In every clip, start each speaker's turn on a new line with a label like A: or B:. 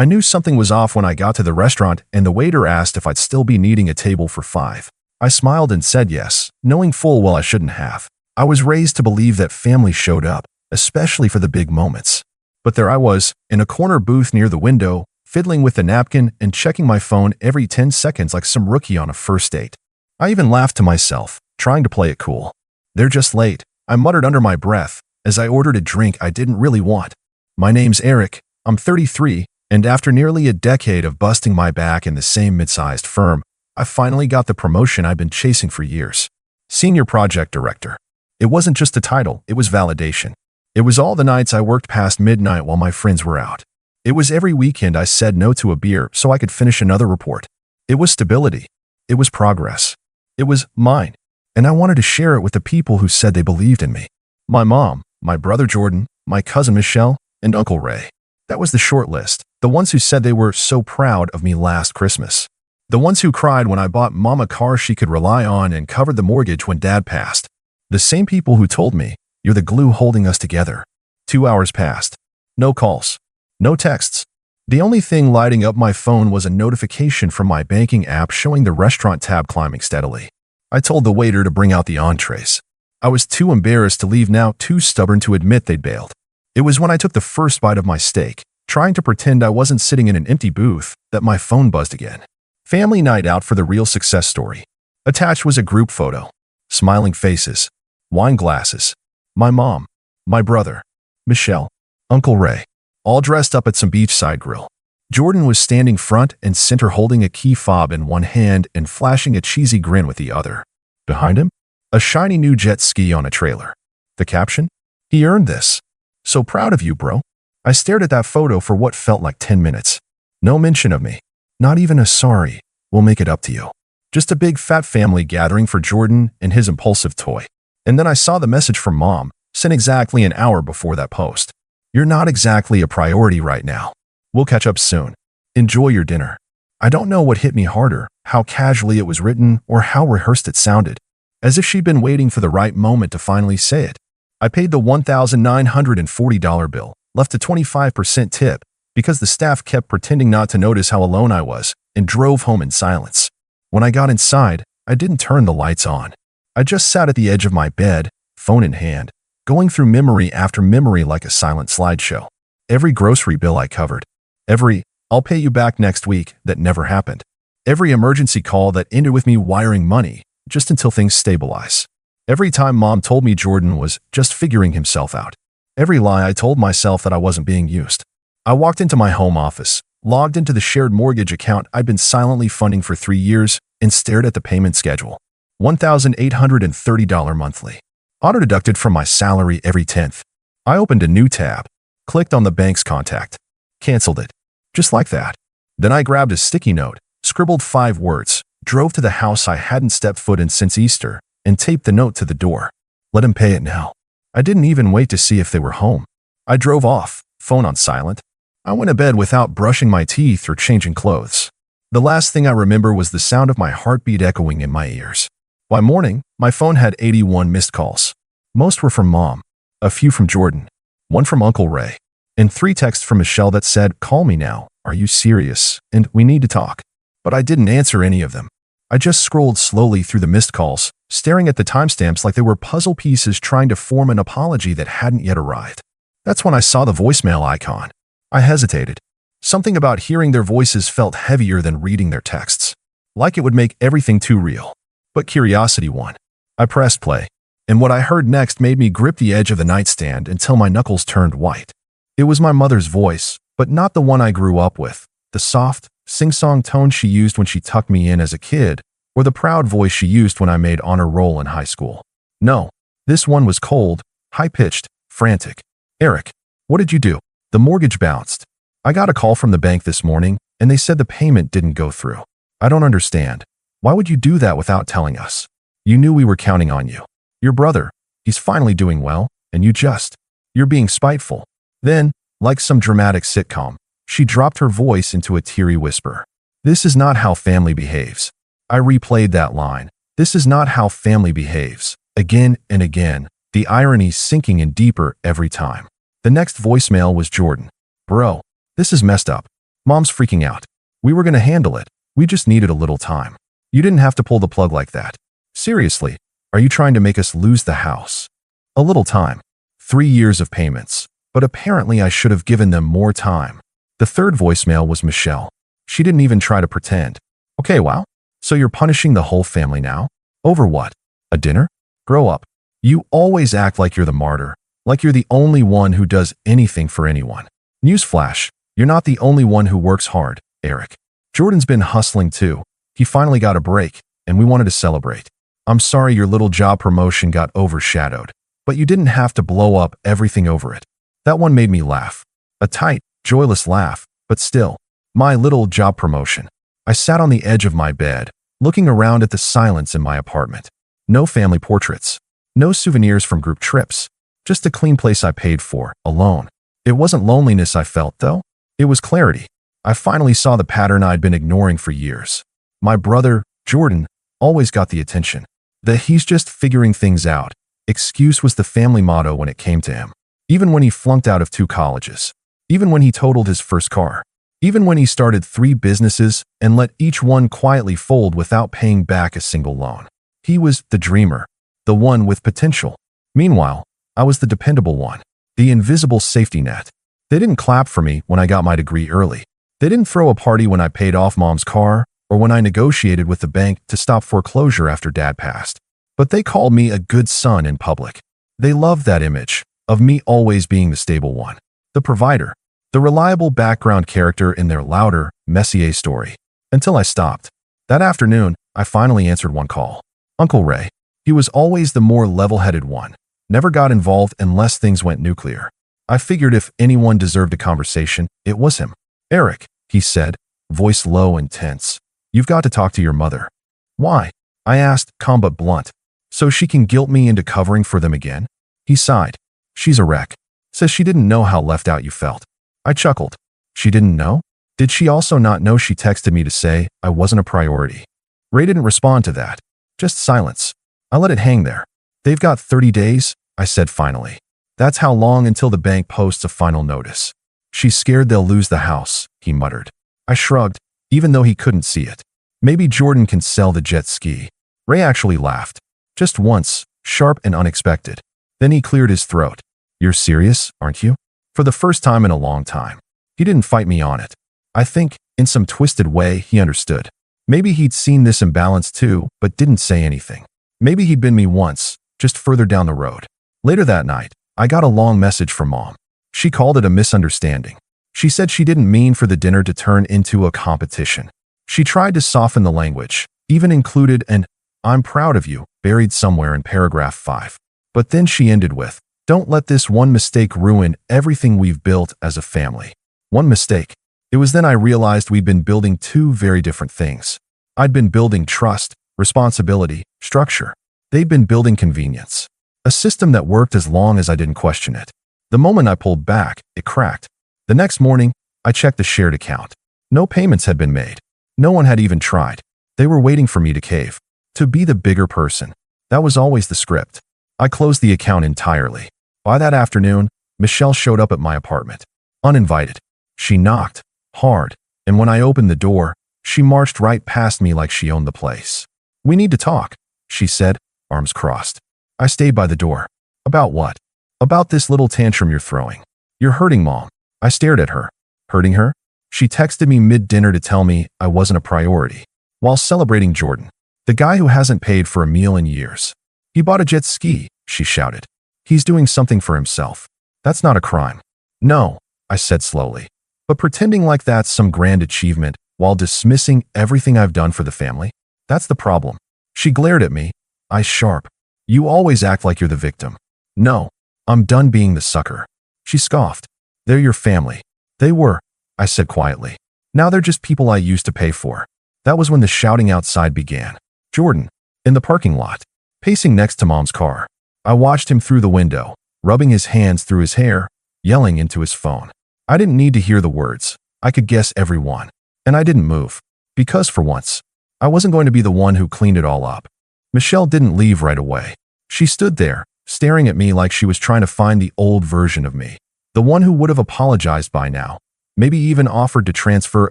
A: I knew something was off when I got to the restaurant and the waiter asked if I'd still be needing a table for 5. I smiled and said yes, knowing full well I shouldn't have. I was raised to believe that family showed up, especially for the big moments. But there I was, in a corner booth near the window, fiddling with the napkin and checking my phone every 10 seconds like some rookie on a first date. I even laughed to myself, trying to play it cool. "They're just late," I muttered under my breath, as I ordered a drink I didn't really want. "My name's Eric, I'm 33, and after nearly a decade of busting my back in the same mid-sized firm, I finally got the promotion I've been chasing for years. Senior Project Director. It wasn't just a title, it was validation. It was all the nights I worked past midnight while my friends were out. It was every weekend I said no to a beer so I could finish another report. It was stability. It was progress. It was mine. And I wanted to share it with the people who said they believed in me. My mom, my brother Jordan, my cousin Michelle, and Uncle Ray. That was the short list. The ones who said they were so proud of me last Christmas. The ones who cried when I bought Mom a car she could rely on and covered the mortgage when Dad passed. The same people who told me, "You're the glue holding us together." 2 hours passed. No calls. No texts. The only thing lighting up my phone was a notification from my banking app showing the restaurant tab climbing steadily. I told the waiter to bring out the entrees. I was too embarrassed to leave now, too stubborn to admit they'd bailed. It was when I took the first bite of my steak, trying to pretend I wasn't sitting in an empty booth, that my phone buzzed again. Family night out for the real success story. Attached was a group photo. Smiling faces. Wine glasses. My mom. My brother. Michelle. Uncle Ray. All dressed up at some beachside grill. Jordan was standing front and center holding a key fob in one hand and flashing a cheesy grin with the other. Behind him, a shiny new jet ski on a trailer. The caption? "He earned this. So proud of you, bro." I stared at that photo for what felt like 10 minutes. No mention of me. Not even a "sorry, we'll make it up to you." Just a big fat family gathering for Jordan and his impulsive toy. And then I saw the message from Mom, sent exactly an hour before that post. "You're not exactly a priority right now. We'll catch up soon. Enjoy your dinner." I don't know what hit me harder, how casually it was written or how rehearsed it sounded, as if she'd been waiting for the right moment to finally say it. I paid the $1,940 bill, left a 25% tip, because the staff kept pretending not to notice how alone I was, and drove home in silence. When I got inside, I didn't turn the lights on. I just sat at the edge of my bed, phone in hand, going through memory after memory like a silent slideshow. Every grocery bill I covered. Every "I'll pay you back next week" that never happened. Every emergency call that ended with me wiring money, just until things stabilize. Every time Mom told me Jordan was just figuring himself out. Every lie I told myself that I wasn't being used. I walked into my home office, logged into the shared mortgage account I'd been silently funding for 3 years, and stared at the payment schedule. $1,830 monthly. Auto-deducted from my salary every 10th. I opened a new tab, clicked on the bank's contact, canceled it. Just like that. Then I grabbed a sticky note, scribbled 5 words, drove to the house I hadn't stepped foot in since Easter, and taped the note to the door. "Let him pay it now." I didn't even wait to see if they were home. I drove off, phone on silent. I went to bed without brushing my teeth or changing clothes. The last thing I remember was the sound of my heartbeat echoing in my ears. By morning, my phone had 81 missed calls. Most were from Mom, a few from Jordan, 1 from Uncle Ray, and 3 texts from Michelle that said, "Call me now, are you serious, and we need to talk." But I didn't answer any of them. I just scrolled slowly through the missed calls, staring at the timestamps like they were puzzle pieces trying to form an apology that hadn't yet arrived. That's when I saw the voicemail icon. I hesitated. Something about hearing their voices felt heavier than reading their texts, like it would make everything too real. But curiosity won. I pressed play, and what I heard next made me grip the edge of the nightstand until my knuckles turned white. It was my mother's voice, but not the one I grew up with, the soft, sing-song tone she used when she tucked me in as a kid, or the proud voice she used when I made honor roll in high school. No, this one was cold, high-pitched, frantic. "Eric, what did you do?" "The mortgage bounced. I got a call from the bank this morning, and they said the payment didn't go through. I don't understand. Why would you do that without telling us? You knew we were counting on you. Your brother, he's finally doing well, and you're being spiteful." Then, like some dramatic sitcom, she dropped her voice into a teary whisper. "This is not how family behaves." I replayed that line. "This is not how family behaves." Again and again, the irony sinking in deeper every time. The next voicemail was Jordan. "Bro, this is messed up. Mom's freaking out. We were going to handle it. We just needed a little time. You didn't have to pull the plug like that. Seriously, are you trying to make us lose the house? A little time. 3 years of payments. But apparently I should have given them more time. The third voicemail was Michelle. She didn't even try to pretend. Okay, wow. So you're punishing the whole family now? Over what? A dinner? Grow up. You always act like you're the martyr, like you're the only one who does anything for anyone. Newsflash, you're not the only one who works hard, Eric. Jordan's been hustling too. He finally got a break, and we wanted to celebrate. I'm sorry your little job promotion got overshadowed, but you didn't have to blow up everything over it. That one made me laugh. A tight, joyless laugh, but still. My little job promotion. I sat on the edge of my bed, looking around at the silence in my apartment. No family portraits. No souvenirs from group trips. Just a clean place I paid for, alone. It wasn't loneliness I felt, though. It was clarity. I finally saw the pattern I'd been ignoring for years. My brother, Jordan, always got the attention. The "he's just figuring things out" excuse was the family motto when it came to him. Even when he flunked out of 2 colleges. Even when he totaled his first car. Even when he started 3 businesses and let each one quietly fold without paying back a single loan. He was the dreamer. The one with potential. Meanwhile, I was the dependable one. The invisible safety net. They didn't clap for me when I got my degree early. They didn't throw a party when I paid off Mom's car or when I negotiated with the bank to stop foreclosure after Dad passed. But they called me a good son in public. They loved that image of me always being the stable one. The provider. The reliable background character in their louder, Messier story. Until I stopped. That afternoon, I finally answered one call. Uncle Ray. He was always the more level-headed one. Never got involved unless things went nuclear. I figured if anyone deserved a conversation, it was him. Eric, he said, voice low and tense. You've got to talk to your mother. Why? I asked, calm but blunt. So she can guilt me into covering for them again? He sighed. She's a wreck. Says she didn't know how left out you felt. I chuckled. She didn't know? Did she also not know she texted me to say I wasn't a priority? Ray didn't respond to that. Just silence. I let it hang there. They've got 30 days, I said finally. That's how long until the bank posts a final notice. She's scared they'll lose the house, he muttered. I shrugged, even though he couldn't see it. Maybe Jordan can sell the jet ski. Ray actually laughed. Just once, sharp and unexpected. Then he cleared his throat. You're serious, aren't you? For the first time in a long time. He didn't fight me on it. I think, in some twisted way, he understood. Maybe he'd seen this imbalance too, but didn't say anything. Maybe he'd been me once, just further down the road. Later that night, I got a long message from Mom. She called it a misunderstanding. She said she didn't mean for the dinner to turn into a competition. She tried to soften the language, even included an "I'm proud of you" buried somewhere in paragraph 5. But then she ended with, "Don't let this one mistake ruin everything we've built as a family." One mistake. It was then I realized we'd been building 2 very different things. I'd been building trust, responsibility, structure. They'd been building convenience. A system that worked as long as I didn't question it. The moment I pulled back, it cracked. The next morning, I checked the shared account. No payments had been made. No one had even tried. They were waiting for me to cave. To be the bigger person. That was always the script. I closed the account entirely. By that afternoon, Michelle showed up at my apartment. Uninvited. She knocked. Hard. And when I opened the door, she marched right past me like she owned the place. "We need to talk," she said, arms crossed. I stayed by the door. "About what?" "About this little tantrum you're throwing. You're hurting Mom." I stared at her. Hurting her? She texted me mid-dinner to tell me I wasn't a priority. While celebrating Jordan. The guy who hasn't paid for a meal in years. He bought a jet ski, she shouted. He's doing something for himself. That's not a crime. No, I said slowly. But pretending like that's some grand achievement while dismissing everything I've done for the family? That's the problem. She glared at me, eyes sharp. You always act like you're the victim. No, I'm done being the sucker. She scoffed. They're your family. They were, I said quietly. Now they're just people I used to pay for. That was when the shouting outside began. Jordan, in the parking lot, pacing next to Mom's car. I watched him through the window, rubbing his hands through his hair, yelling into his phone. I didn't need to hear the words. I could guess every one. And I didn't move. Because for once, I wasn't going to be the one who cleaned it all up. Michelle didn't leave right away. She stood there, staring at me like she was trying to find the old version of me. The one who would have apologized by now. Maybe even offered to transfer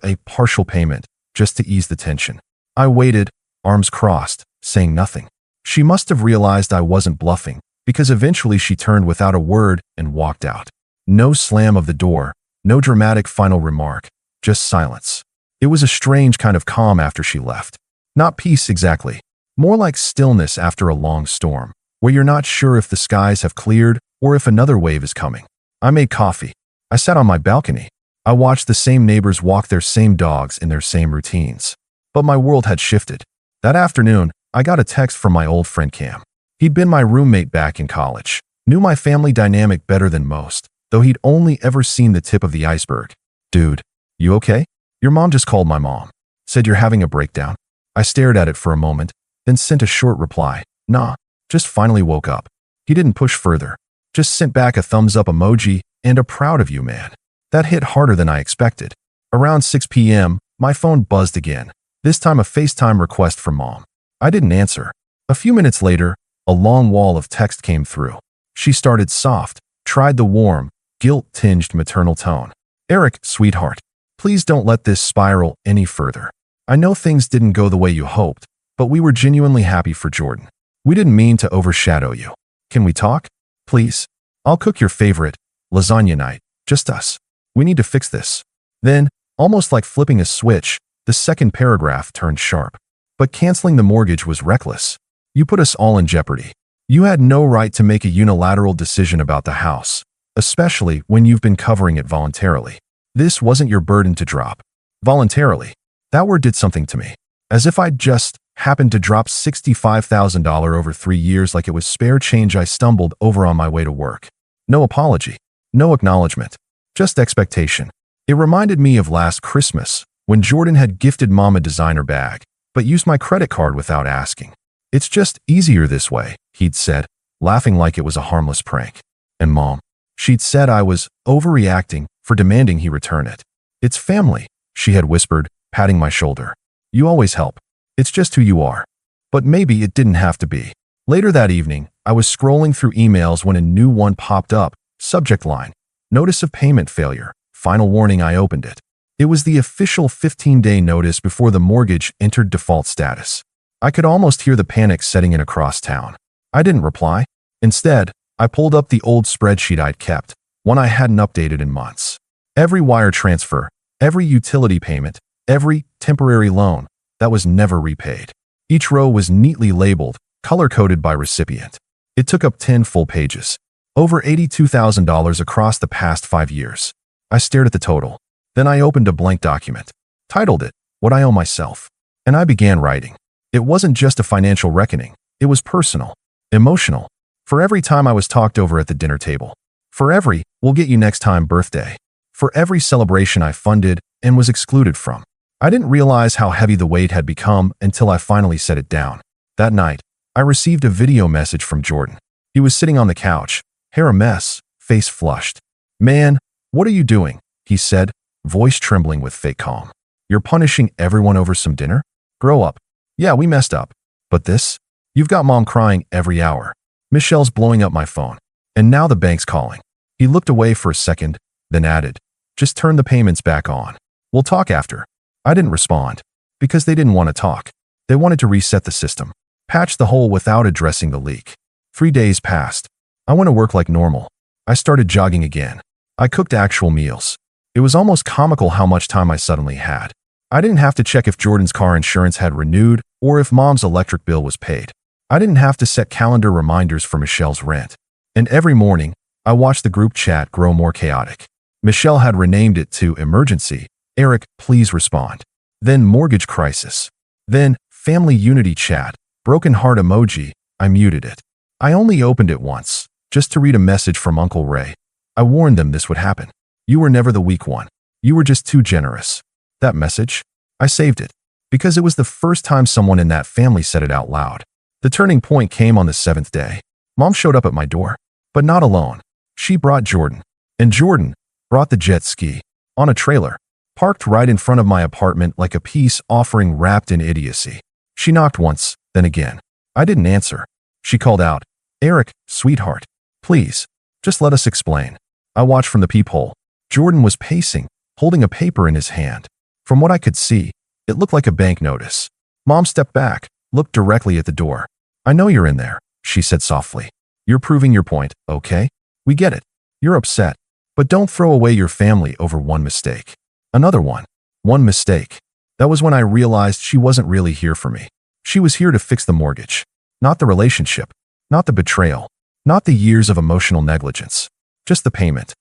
A: a partial payment just to ease the tension. I waited, arms crossed, saying nothing. She must have realized I wasn't bluffing, because eventually she turned without a word and walked out. No slam of the door, no dramatic final remark, just silence. It was a strange kind of calm after she left. Not peace exactly, more like stillness after a long storm, where you're not sure if the skies have cleared or if another wave is coming. I made coffee. I sat on my balcony. I watched the same neighbors walk their same dogs in their same routines. But my world had shifted. That afternoon, I got a text from my old friend Cam. He'd been my roommate back in college, knew my family dynamic better than most, though he'd only ever seen the tip of the iceberg. Dude, you okay? Your mom just called my mom. Said you're having a breakdown. I stared at it for a moment, then sent a short reply. Nah, just finally woke up. He didn't push further. Just sent back a thumbs up emoji and a proud of you, man. That hit harder than I expected. Around 6 p.m., my phone buzzed again, this time a FaceTime request from mom. I didn't answer. A few minutes later, a long wall of text came through. She started soft, tried the warm, guilt-tinged maternal tone. Eric, sweetheart, please don't let this spiral any further. I know things didn't go the way you hoped, but we were genuinely happy for Jordan. We didn't mean to overshadow you. Can we talk? Please? I'll cook your favorite, lasagna night, just us. We need to fix this. Then, almost like flipping a switch, the second paragraph turned sharp. But canceling the mortgage was reckless. You put us all in jeopardy. You had no right to make a unilateral decision about the house, especially when you've been covering it voluntarily. This wasn't your burden to drop. Voluntarily. That word did something to me. As if I'd just happened to drop $65,000 over 3 years like it was spare change I stumbled over on my way to work. No apology. No acknowledgement. Just expectation. It reminded me of last Christmas, when Jordan had gifted Mom a designer bag, but used my credit card without asking. It's just easier this way, he'd said, laughing like it was a harmless prank. And Mom, she'd said I was overreacting for demanding he return it. It's family, she had whispered, patting my shoulder. You always help. It's just who you are. But maybe it didn't have to be. Later that evening, I was scrolling through emails when a new one popped up. Subject line: Notice of payment failure. Final warning. I opened it. It was the official 15-day notice before the mortgage entered default status. I could almost hear the panic setting in across town. I didn't reply. Instead, I pulled up the old spreadsheet I'd kept, one I hadn't updated in months. Every wire transfer, every utility payment, every temporary loan that was never repaid. Each row was neatly labeled, color-coded by recipient. It took up 10 full pages. Over $82,000 across the past 5 years. I stared at the total. Then I opened a blank document, titled it, What I Owe Myself. And I began writing. It wasn't just a financial reckoning. It was personal, emotional. For every time I was talked over at the dinner table. For every, we'll get you next time birthday. For every celebration I funded and was excluded from. I didn't realize how heavy the weight had become until I finally set it down. That night, I received a video message from Jordan. He was sitting on the couch, hair a mess, face flushed. Man, what are you doing? He said, voice trembling with fake calm. You're punishing everyone over some dinner? Grow up. Yeah, we messed up. But this? You've got Mom crying every hour. Michelle's blowing up my phone. And now the bank's calling. He looked away for a second, then added, just turn the payments back on. We'll talk after. I didn't respond. Because they didn't want to talk. They wanted to reset the system. Patch the hole without addressing the leak. 3 days passed. I went to work like normal. I started jogging again. I cooked actual meals. It was almost comical how much time I suddenly had. I didn't have to check if Jordan's car insurance had renewed or if Mom's electric bill was paid. I didn't have to set calendar reminders for Michelle's rent. And every morning, I watched the group chat grow more chaotic. Michelle had renamed it to Emergency. Eric, please respond. Then Mortgage Crisis. Then Family Unity Chat. Broken heart emoji. I muted it. I only opened it once, just to read a message from Uncle Ray. I warned them this would happen. You were never the weak one. You were just too generous. That message? I saved it. Because it was the first time someone in that family said it out loud. The turning point came on the 7th day. Mom showed up at my door. But not alone. She brought Jordan. And Jordan brought the jet ski. On a trailer. Parked right in front of my apartment like a peace offering wrapped in idiocy. She knocked once, then again. I didn't answer. She called out, Eric, sweetheart. Please, just let us explain. I watched from the peephole. Jordan was pacing, holding a paper in his hand. From what I could see, it looked like a bank notice. Mom stepped back, looked directly at the door. "I know you're in there," she said softly. "You're proving your point, okay? We get it. You're upset. But don't throw away your family over one mistake." Another one. One mistake. That was when I realized she wasn't really here for me. She was here to fix the mortgage. Not the relationship. Not the betrayal. Not the years of emotional negligence. Just the payment.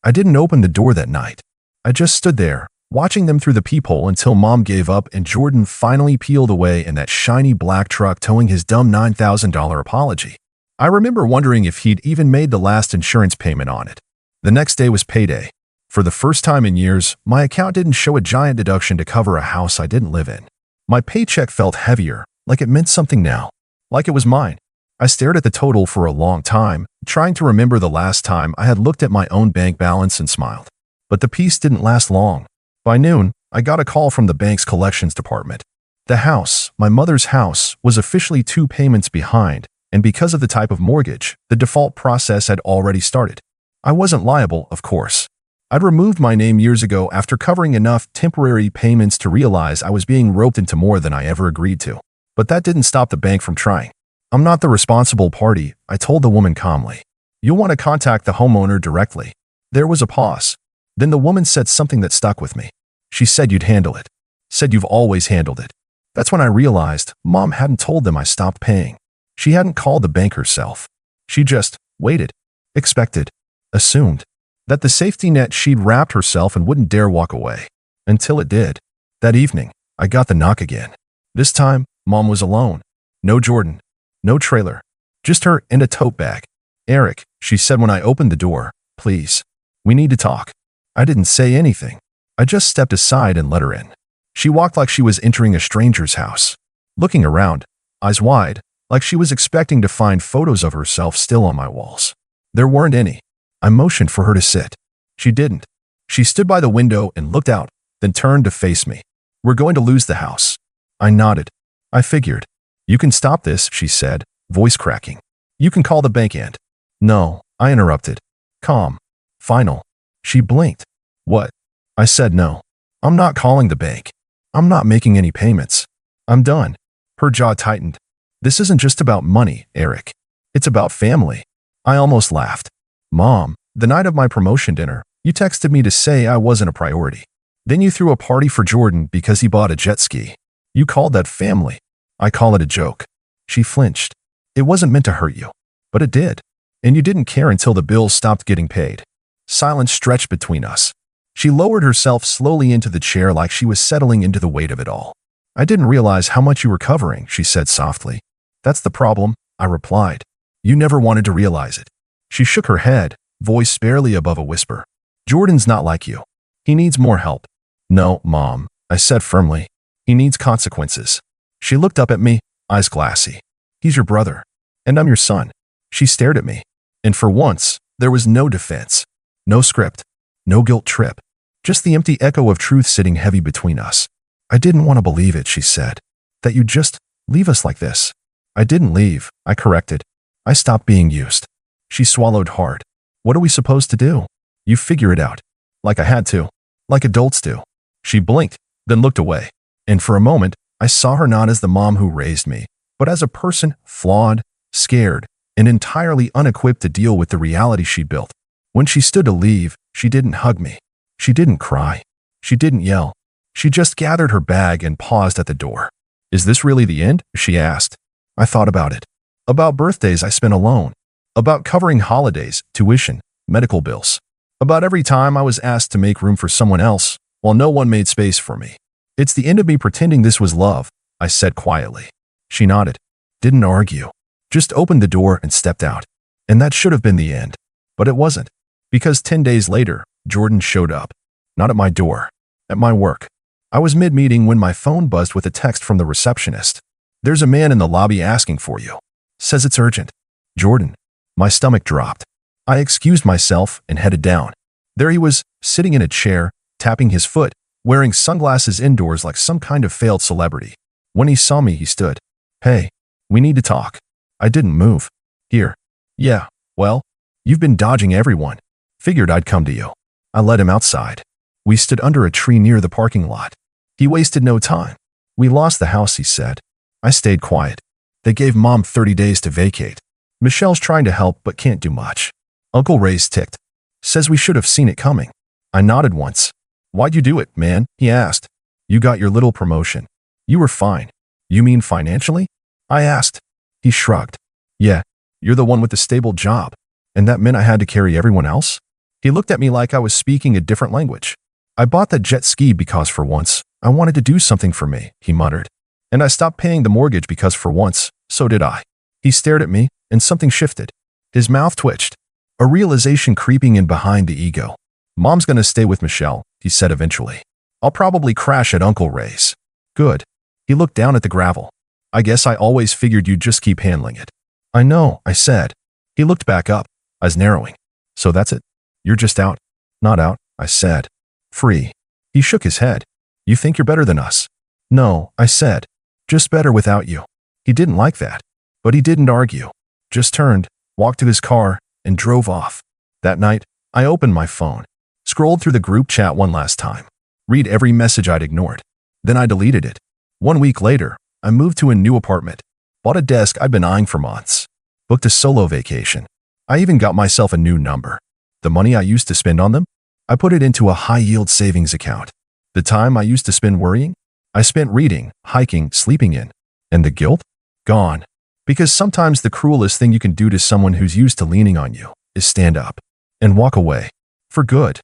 A: I didn't open the door that night. I just stood there, watching them through the peephole until Mom gave up and Jordan finally peeled away in that shiny black truck towing his dumb $9,000 apology. I remember wondering if he'd even made the last insurance payment on it. The next day was payday. For the first time in years, my account didn't show a giant deduction to cover a house I didn't live in. My paycheck felt heavier, like it meant something now, like it was mine. I stared at the total for a long time, trying to remember the last time I had looked at my own bank balance and smiled. But the peace didn't last long. By noon, I got a call from the bank's collections department. The house, my mother's house, was officially 2 payments behind, and because of the type of mortgage, the default process had already started. I wasn't liable, of course. I'd removed my name years ago after covering enough temporary payments to realize I was being roped into more than I ever agreed to. But that didn't stop the bank from trying. "I'm not the responsible party," I told the woman calmly. "You'll want to contact the homeowner directly." There was a pause. Then the woman said something that stuck with me. She said you'd handle it. Said you've always handled it. That's when I realized Mom hadn't told them I stopped paying. She hadn't called the bank herself. She just waited, expected, assumed that the safety net she'd wrapped herself and wouldn't dare walk away. Until it did. That evening, I got the knock again. This time, Mom was alone. No Jordan. No trailer. Just her and a tote bag. "Eric," she said when I opened the door, "please. We need to talk." I didn't say anything. I just stepped aside and let her in. She walked like she was entering a stranger's house. Looking around, eyes wide, like she was expecting to find photos of herself still on my walls. There weren't any. I motioned for her to sit. She didn't. She stood by the window and looked out, then turned to face me. "We're going to lose the house." I nodded. I figured. "You can stop this," she said, voice cracking. "You can call the bank and—" "No," I interrupted. Calm. Final. She blinked. "What?" I said no. "I'm not calling the bank. I'm not making any payments. I'm done." Her jaw tightened. "This isn't just about money, Eric. It's about family." I almost laughed. "Mom, the night of my promotion dinner, you texted me to say I wasn't a priority. Then you threw a party for Jordan because he bought a jet ski. You called that family. I call it a joke." She flinched. "It wasn't meant to hurt you, but it did. And you didn't care until the bills stopped getting paid." Silence stretched between us. She lowered herself slowly into the chair like she was settling into the weight of it all. "I didn't realize how much you were covering," she said softly. "That's the problem," I replied. "You never wanted to realize it." She shook her head, voice barely above a whisper. "Jordan's not like you. He needs more help." "No, Mom," I said firmly. "He needs consequences." She looked up at me, eyes glassy. "He's your brother, and I'm your son." She stared at me, and for once, there was no defense, no script, no guilt trip, just the empty echo of truth sitting heavy between us. "I didn't want to believe it," she said, "that you'd just leave us like this." "I didn't leave," I corrected. "I stopped being used." She swallowed hard. "What are we supposed to do?" "You figure it out." Like I had to. Like adults do. She blinked, then looked away. And for a moment, I saw her not as the mom who raised me, but as a person flawed, scared, and entirely unequipped to deal with the reality she'd built. When she stood to leave, she didn't hug me. She didn't cry. She didn't yell. She just gathered her bag and paused at the door. "Is this really the end?" she asked. I thought about it. About birthdays I spent alone. About covering holidays, tuition, medical bills. About every time I was asked to make room for someone else, while no one made space for me. "It's the end of me pretending this was love," I said quietly. She nodded. Didn't argue. Just opened the door and stepped out. And that should have been the end. But it wasn't. Because 10 days later, Jordan showed up. Not at my door. At my work. I was mid-meeting when my phone buzzed with a text from the receptionist. "There's a man in the lobby asking for you. Says it's urgent." Jordan. My stomach dropped. I excused myself and headed down. There he was, sitting in a chair, tapping his foot, wearing sunglasses indoors like some kind of failed celebrity. When he saw me, he stood. "Hey, we need to talk." I didn't move. "Here." "Yeah, well, you've been dodging everyone. Figured I'd come to you." I led him outside. We stood under a tree near the parking lot. He wasted no time. We lost the house, he said. I stayed quiet. They gave Mom 30 days to vacate. Michelle's trying to help but can't do much. Uncle Ray's ticked. Says we should have seen it coming. I nodded once. Why'd you do it, man? He asked. You got your little promotion. You were fine. You mean financially? I asked. He shrugged. Yeah, you're the one with the stable job. And that meant I had to carry everyone else? He looked at me like I was speaking a different language. I bought that jet ski because for once, I wanted to do something for me, he muttered. And I stopped paying the mortgage because for once, so did I. He stared at me, and something shifted. His mouth twitched. A realization creeping in behind the ego. Mom's gonna stay with Michelle, he said eventually. I'll probably crash at Uncle Ray's. Good. He looked down at the gravel. I guess I always figured you'd just keep handling it. I know, I said. He looked back up, eyes narrowing. So that's it? You're just out? Not out, I said. Free. He shook his head. You think you're better than us? No, I said. Just better without you. He didn't like that. But he didn't argue. Just turned, walked to his car, and drove off. That night, I opened my phone, scrolled through the group chat one last time, read every message I'd ignored. Then I deleted it. 1 week later, I moved to a new apartment, bought a desk I'd been eyeing for months, booked a solo vacation. I even got myself a new number. The money I used to spend on them, I put it into a high-yield savings account. The time I used to spend worrying, I spent reading, hiking, sleeping in. And the guilt? Gone. Because sometimes the cruelest thing you can do to someone who's used to leaning on you is stand up and walk away. For good.